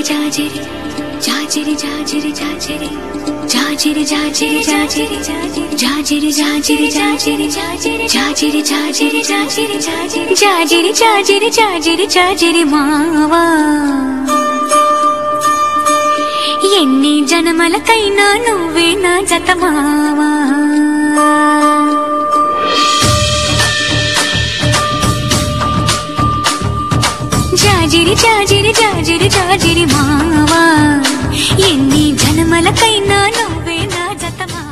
జాజిరి జాజిరి జాజిరి జాజిరి జాజిరి జాజిరి జాజిరి జాజిరి జాజిరి జాజిరి జాజిరి జాజిరి జాజిరి జాజిరి జాజిరి జాజిరి జాజిరి మావా ఎన్ని జన్మలకైనా నువ్వే నా జత మావా జాజిరి జాజిరి జాజిరి జాజిరి మావా ఎన్ని జన్మలకైనా నువ్వే నా జత మావా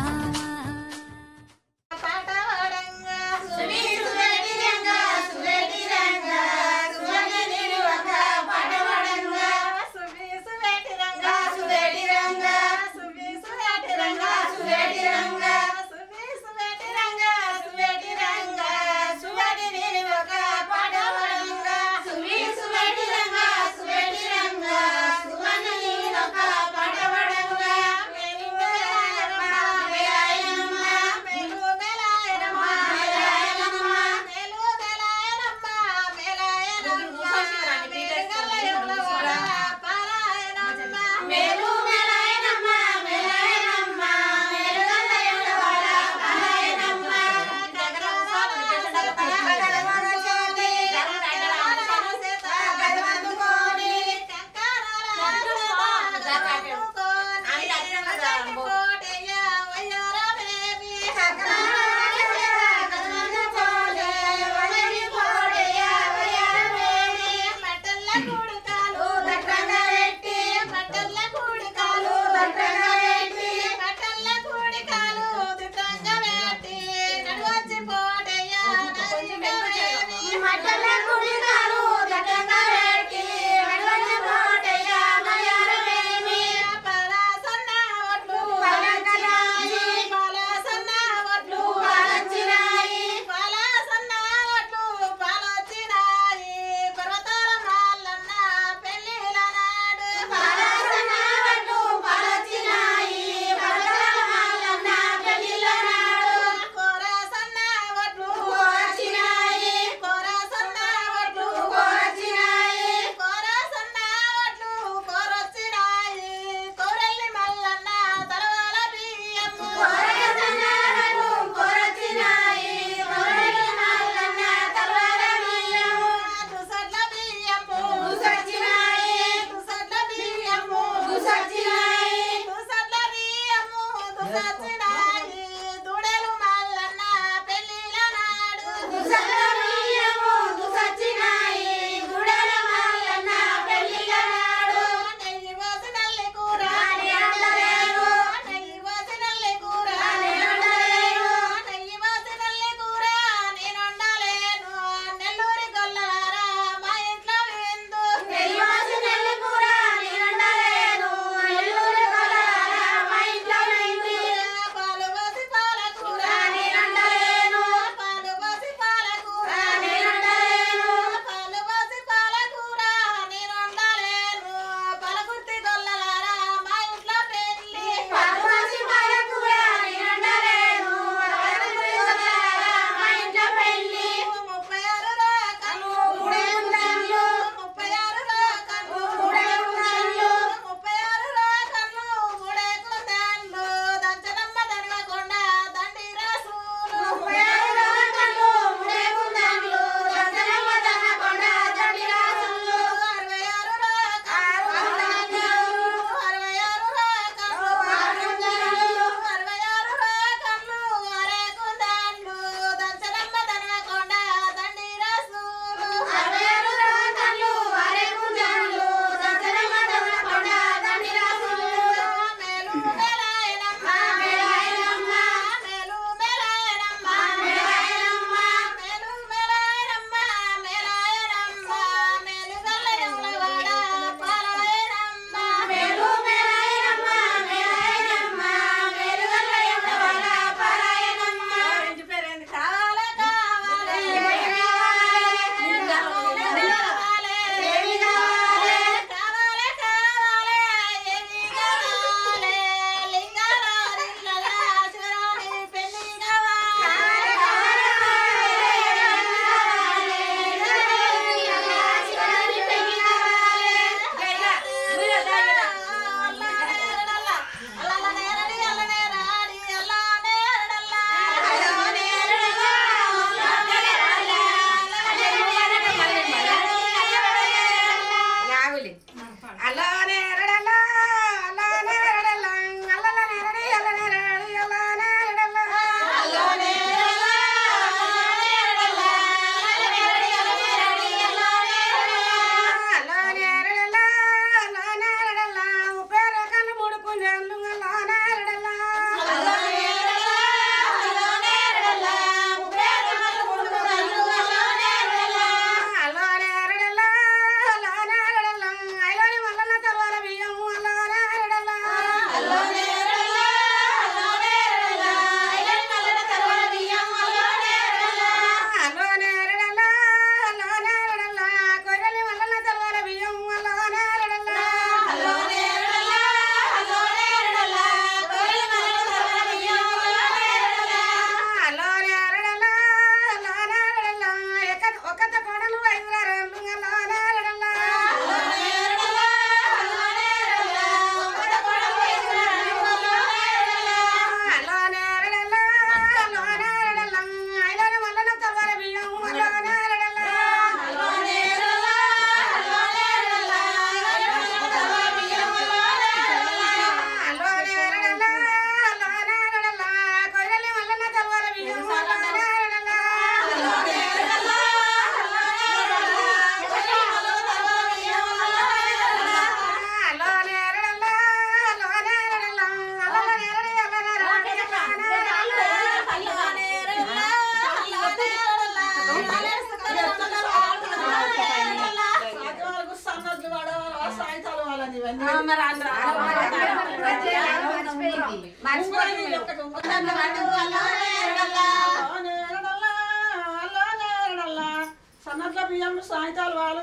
సన్నట్ల బియ్యం సాయంత్రాలు వాళ్ళు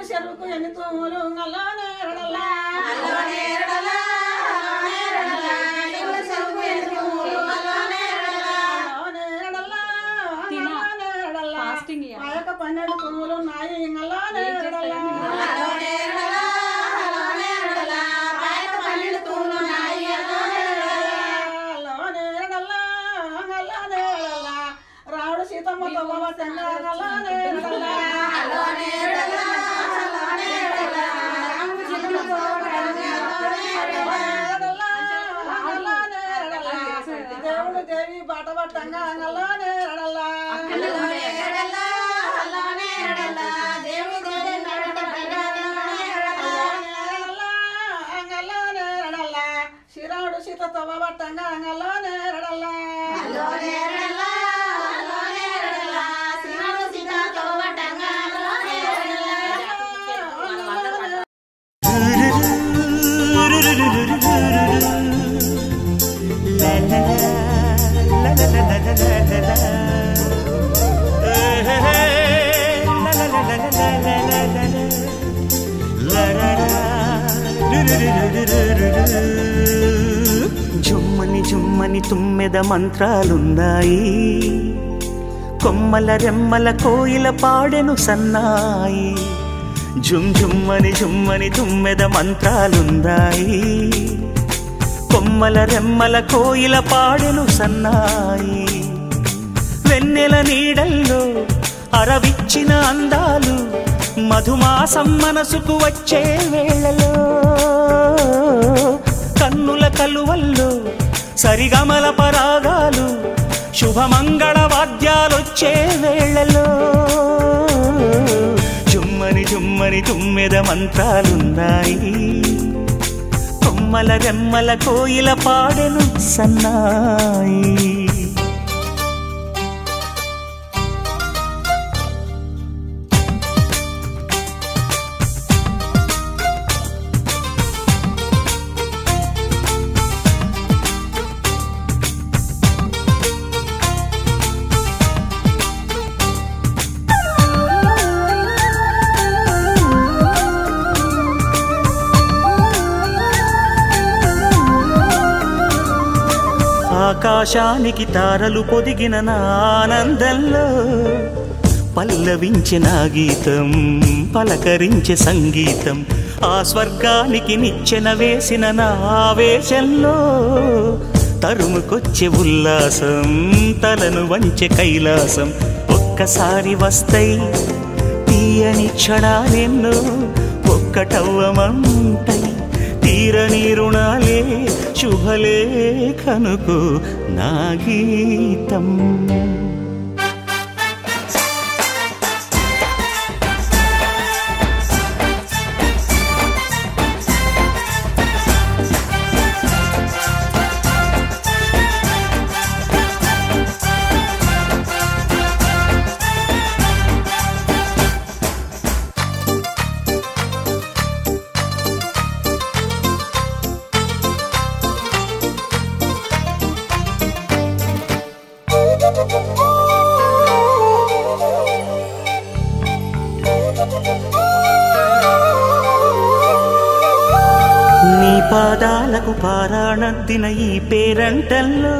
చెరువుకు ఎన్ని తూములు ఆ యొక్క 12 తూములు ఉన్నాయి రావుడు సీతమ్మతో దేవుడు దేవి బాట పట్టంగా శ్రీరాముడు సీతతో పట్టంగా జుమ్మని జుమ్మని తుమ్మెద మంత్రాలున్నాయి, కొమ్మల రెమ్మల కోయిల పాడెను సన్నాయి. జుమ్ జుమ్మని జుమ్మని తుమ్మెద మంత్రాలున్నాయి, కొమ్మల రెమ్మల కోయిల పాడెను సన్నాయి. వెన్నెల నీడల్లో అరవిచ్చిన అందాలు మధుమాసం మనసుకు వచ్చే వేళలో, కన్నుల కలువల్లో సరిగమల పరాగాలు శుభమంగళ వాద్యాలొచ్చే వేళలో. జుమ్మని జుమ్మని తుమ్మెద మంత్రాలున్నాయి, కొమ్మల రెమ్మల కోయిల పాడెను సన్నాయి. ఆకాశానికి తారలు పొదిగిన నా ఆనందంలో పల్లవించే నా గీతం, పలకరించే సంగీతం. ఆ స్వర్గానికి నిచ్చెన వేసిన నా ఆవేశంలో తరుముకొచ్చే ఉల్లాసం, తలను వంచే కైలాసం. ఒక్కసారి వస్తై తీయని క్షణాలెన్నో ఒక్కటవ్వమంటై, తీరని రుణాలే శుభలేఖనుకు నా గీతం. నీ పాదాలకు పారాణద్దిన ఈ పేరంటల్లో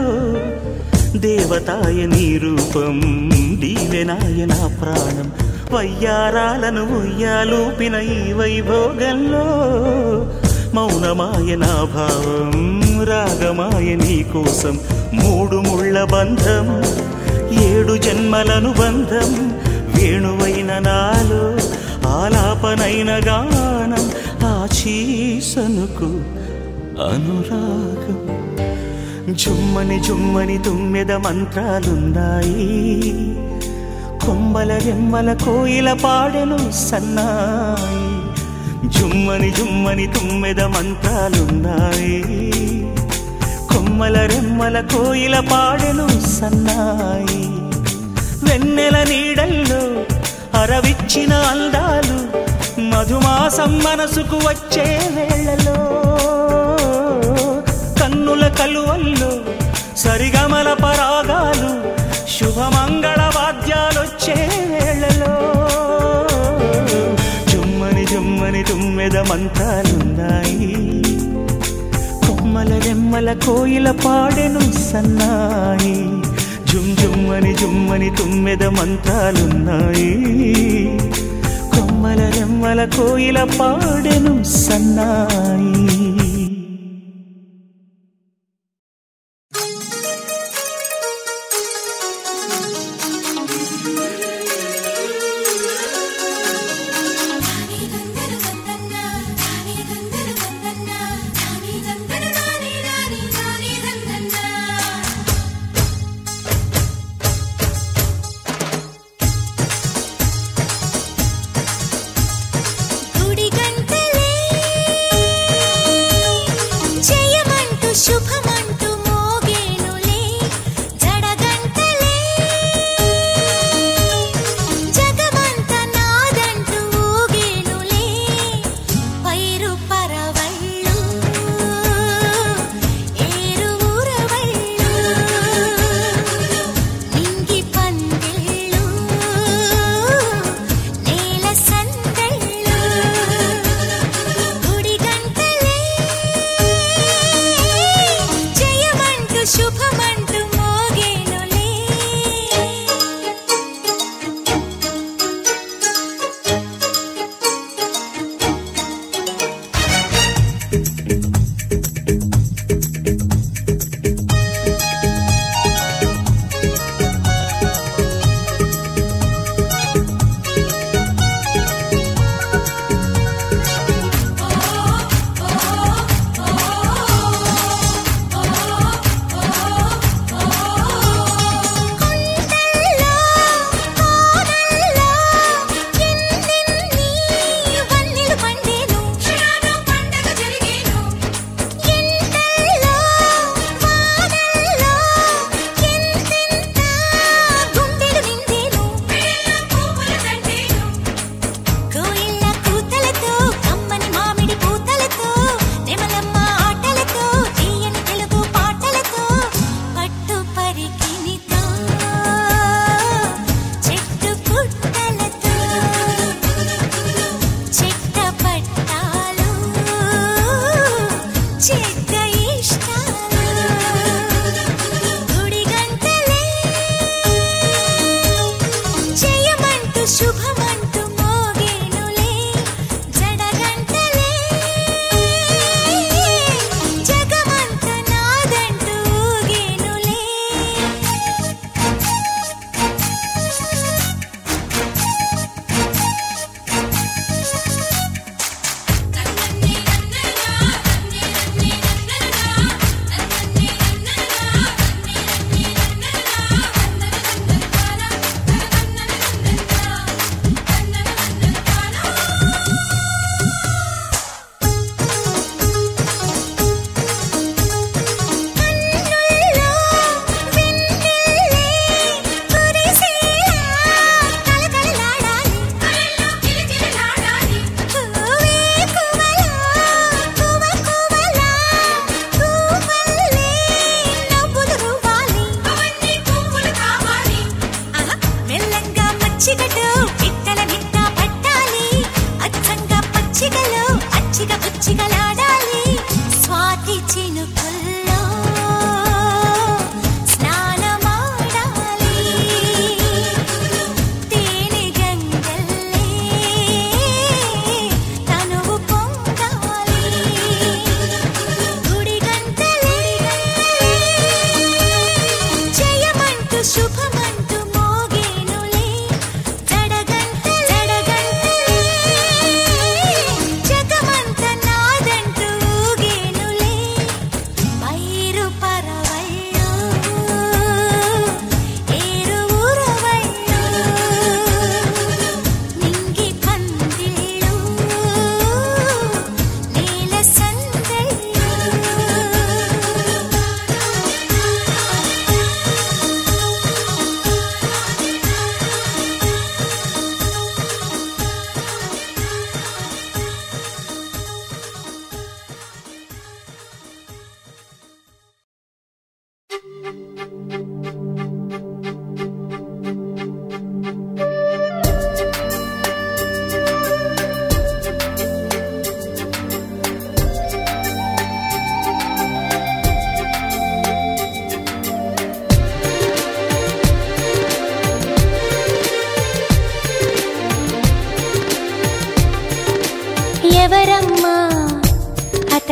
దేవతాయ నీ రూపం, దీవెనాయ నా ప్రాణం. వయ్యారాలను ఉయ్యాలూపిన ఈ వైభోగంలో మౌనమాయ నా భావం, రాగమాయ నీ కోసం. 3 ముళ్ళ బంధం, 7 జన్మలను బంధం. వేణువైన నాలో ఆలాపనైన గానం, ఆశీసనుకు అనురాగం. జుమ్మని జుమ్మని తుమ్మెద మంత్రాలున్నాయి, కొమ్మల రెమ్మల కోయిల పాడెను సన్నాయి. జుమ్మని జుమ్మని తుమ్మెద మంత్రాలున్నాయి, కొమ్మల రెమ్మల కోయిల పాడెను సన్నాయి వెన్నెల నీడల్లో అరవిచ్చిన అందాలు మధుమాసం మనసుకు వచ్చే వేళలో కన్నుల కలువల్లో సరిగమల పరాగాలు శుభమంగళ వాద్యాలొచ్చే వేళలో జుమ్మని జుమ్మని తుమ్మెద మంత్రాలున్నాయి కొమ్మల రెమ్మల కోయిల పాడెను సన్నాయి జుమ్ జుమ్మని జుమ్మని తుమ్మెద మంత్రాలున్నాయి కొమ్మల రెమ్మల కోయిల పాడెను సన్నాయి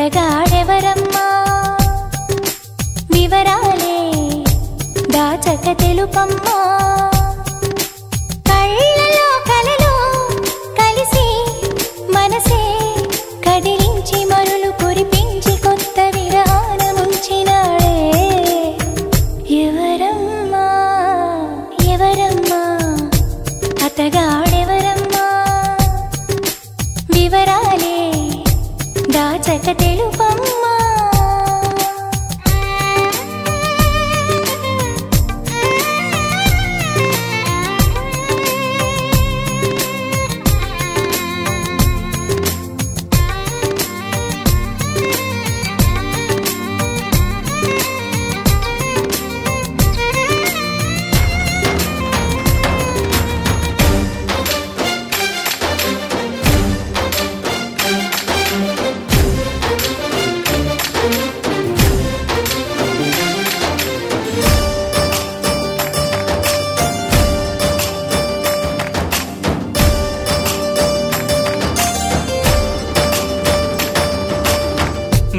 అతగాడెవరమ్మా వివరాలే దాచక తెలుపమ్మా కళ్ళలో కలలో కలిసి మనసే కదిలించి మరులు కురిపించి కొత్త విరానముంచినాడే ఎవరమ్మా ఎవరమ్మా అతగాడెవరమ్మా వివరాలే దాచక తెలుపమ్మా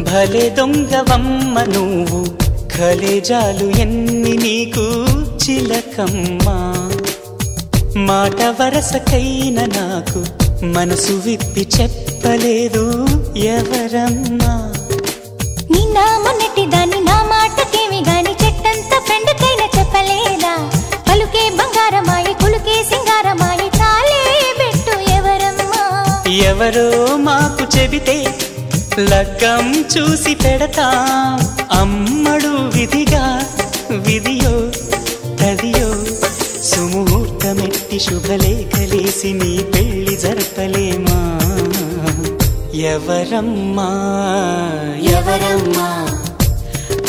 భలే దొంగవమ్మ నువ్వు ఖలేజాలు ఎన్ని నీకు చిలకమ్మా మాట వరసకైన నాకు మనసు విప్పి చెప్పలేదు ఎవరమ్మా నిన్న మొన్నటి దాన్ని నా మాటకేమి గాని చెట్టంత ఫ్రెండ్కైన చెప్పలేదా పలుకే బంగారమాయి కులుకే సింగారమాయి చాలే పెట్టు ఎవరమ్మా ఎవరో మాకు చెబితే లగ్గం చూసి పెడతాం అమ్మడు విధిగా విధియో తదియో సుముహూర్తమెట్టి శుభలేఖలేసి నీ పెళ్లి జరపలేమా ఎవరమ్మా ఎవరమ్మా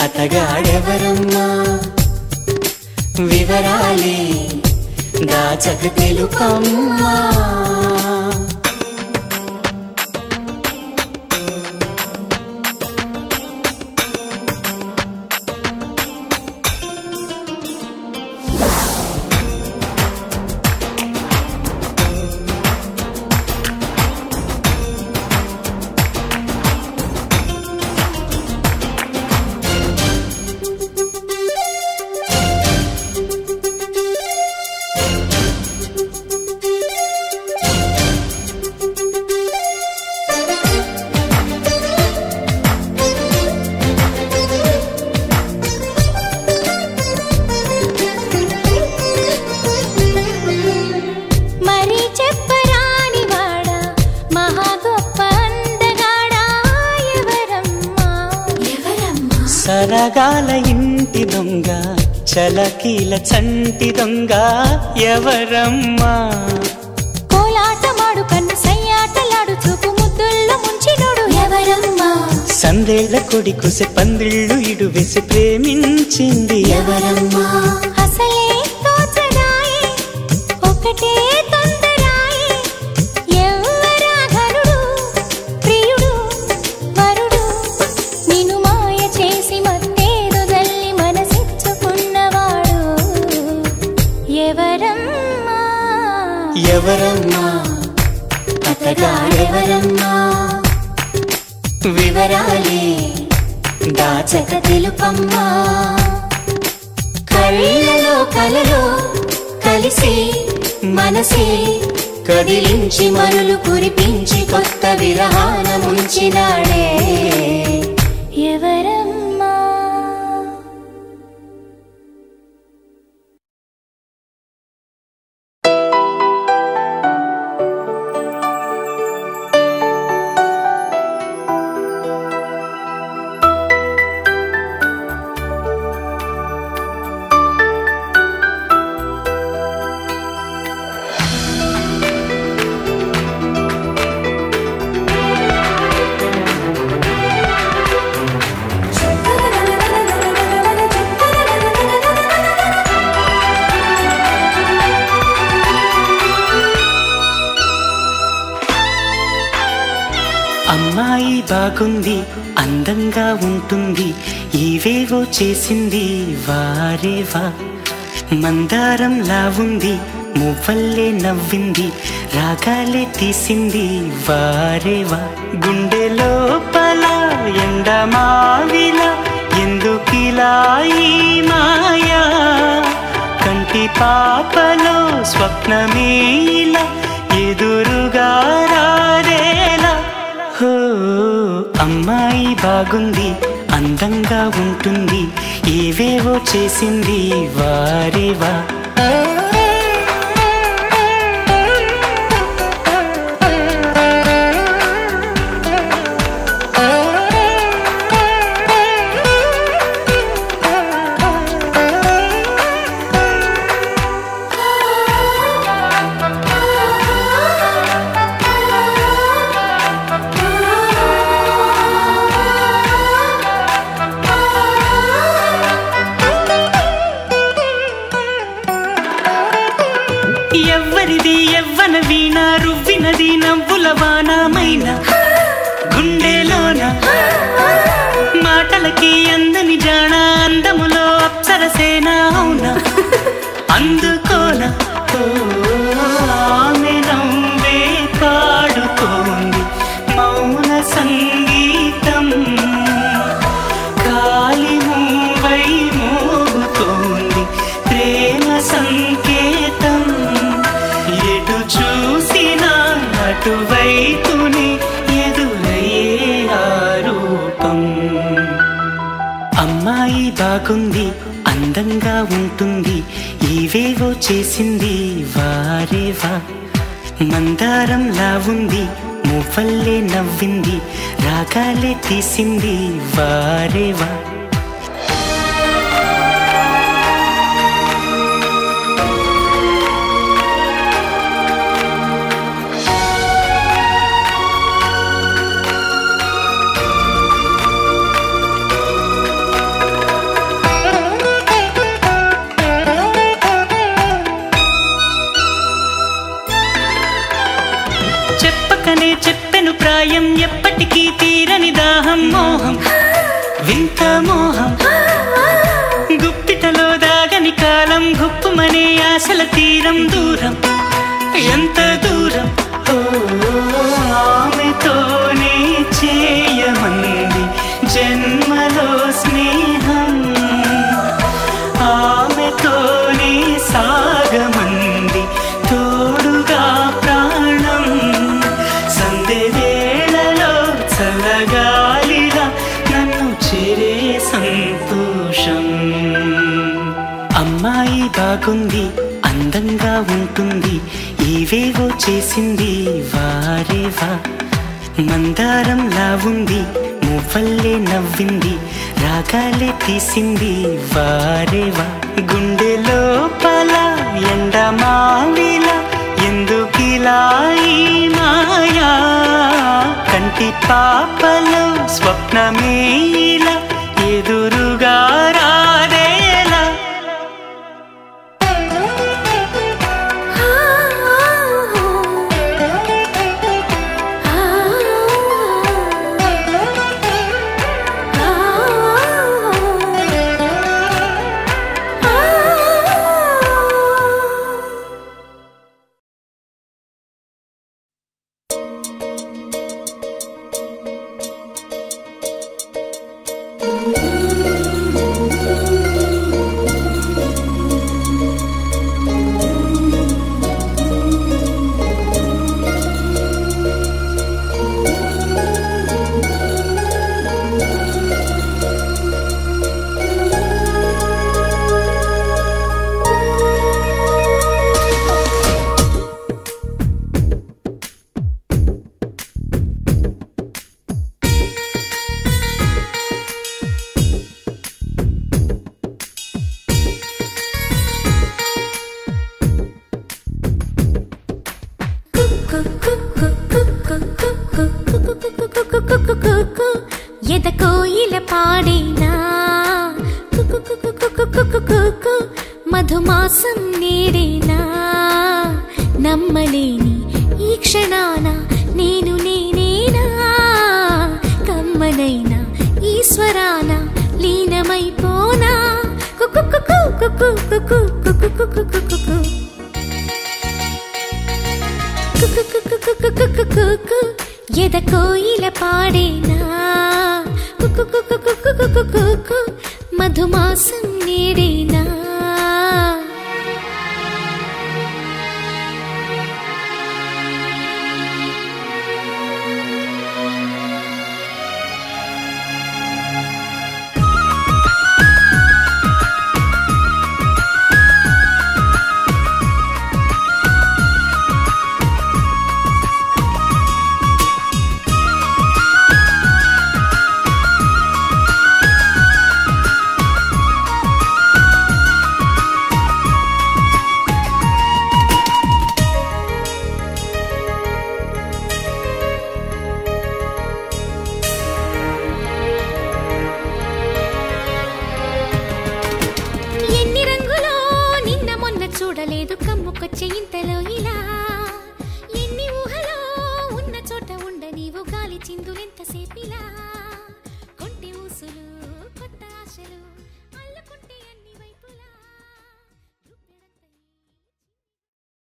అతగాడెవరమ్మా వివరాలే దాచక తెలుపమ్మా సరగాల ఇంటి దొంగ చలకీల చంటి దొంగ ఎవరమ్మా కోలాటమాడు కన్ను సయ్యాటలాడు చూపు ముద్దుల్లో ముంచినోడు ఎవరమ్మా సందేళ్ల కొడి కుసె పందిళ్ళు ఇడు వేసి ప్రేమించింది ఎవరమ్మా అసలే తోచదాయే ఒకటే తొందరాయే ఎవరా ఘనుడు ప్రియుడు వరుడు నిన్ను మాయ చేసి మత్తేదో జల్లి మనసిచ్చుకున్నవాడు ఎవరమ్మా ఎవరమ్మా అతగాడెవరమ్మా వివరాలే దాచక తెలుపమ్మా కళ్ళలో కలలో కలిసి మనసే కదిలించి మరులు కురిపించి కొత్త విరహాన ముంచినాడే ఎవరమ్మా అమ్మాయి బాగుంది అందంగా ఉంటుంది ఇవేవో చేసింది వారేవా మందారంలా ఉంది మువ్వల్లే నవ్వింది రాగాలే తీసింది వారేవా గుండె లోపల ఎండమావిల ఎందుకిలా ఈ మాయా కంటి పాపలో స్వప్నమేలా ఎదురుగా రారేలా హో అమ్మాయి బాగుంది అందంగా ఉంటుంది ఏవేవో చేసింది వారేవా ఎవ్వరిది ఎవ్వన వీణ రువ్వినది నవ్వుల వానమైన గుండెలోన మాటలకి అందని జాణ అందములో అప్సరసేన అవునా అందుకోన ఆమె నవ్వే పాడుతోంది మౌన సంగీతం కాలి మూవై మోగుతోంది ప్రేమ సంకేతం ఎటు చూసినా అటువైపుని ఎదురయ్యే ఆరూపం అమ్మాయి బాగుంది అందంగా ఉంటుంది ఇవేవో చేసింది వారేవా మందారంలా ఉంది మువ్వల్లే నవ్వింది రాగాలే తీసింది వారేవా చెప్పకనే చెప్పెను ప్రాయం ఎప్పటికీ తీరని దాహం మోహం వింత మోహం గుప్పిటలో దాగని కాలం గుప్పుమనే ఆశల తీరం దూరం ఎంత దూరం ఆమెతోనే చేయమంది జన్మలో స్నేహం ఆమెతోనే సాగమంది తోడుగా ప్రాణం సందేవేళలో చల్లగాలిలా నన్ను చేరే సంతోషం అమ్మాయి బాగుంది అందంగా ఉంటుంది ఇవేవో చేసింది వారేవా మందారంలా ఉంది మువ్వల్లే నవ్వింది రాగాలే తీసింది వారేవా గుండె లోపల ఎండమావిల ఎందుకిలా ఈ మాయా కంటి పాపలో స్వప్నమేలా ఎదురుగా రాదేలా ఎద కోయిల పాడేనా మధుమాసం నేడేనా నమ్మలేని ఈ క్షణాన నేను నేనేనా కమ్మనైనా ఈశ్వరాన లీనమైపోనా ఎద కోయిల పాడేనా మధుమాసం నేడేనా చూడలేదు కమ్ముకొచ్చే ఇంతలో ఇలా ఎన్ని ఊహలో ఉన్న చోట ఉండ నీవు గాలి చిందులెంతసేపిలా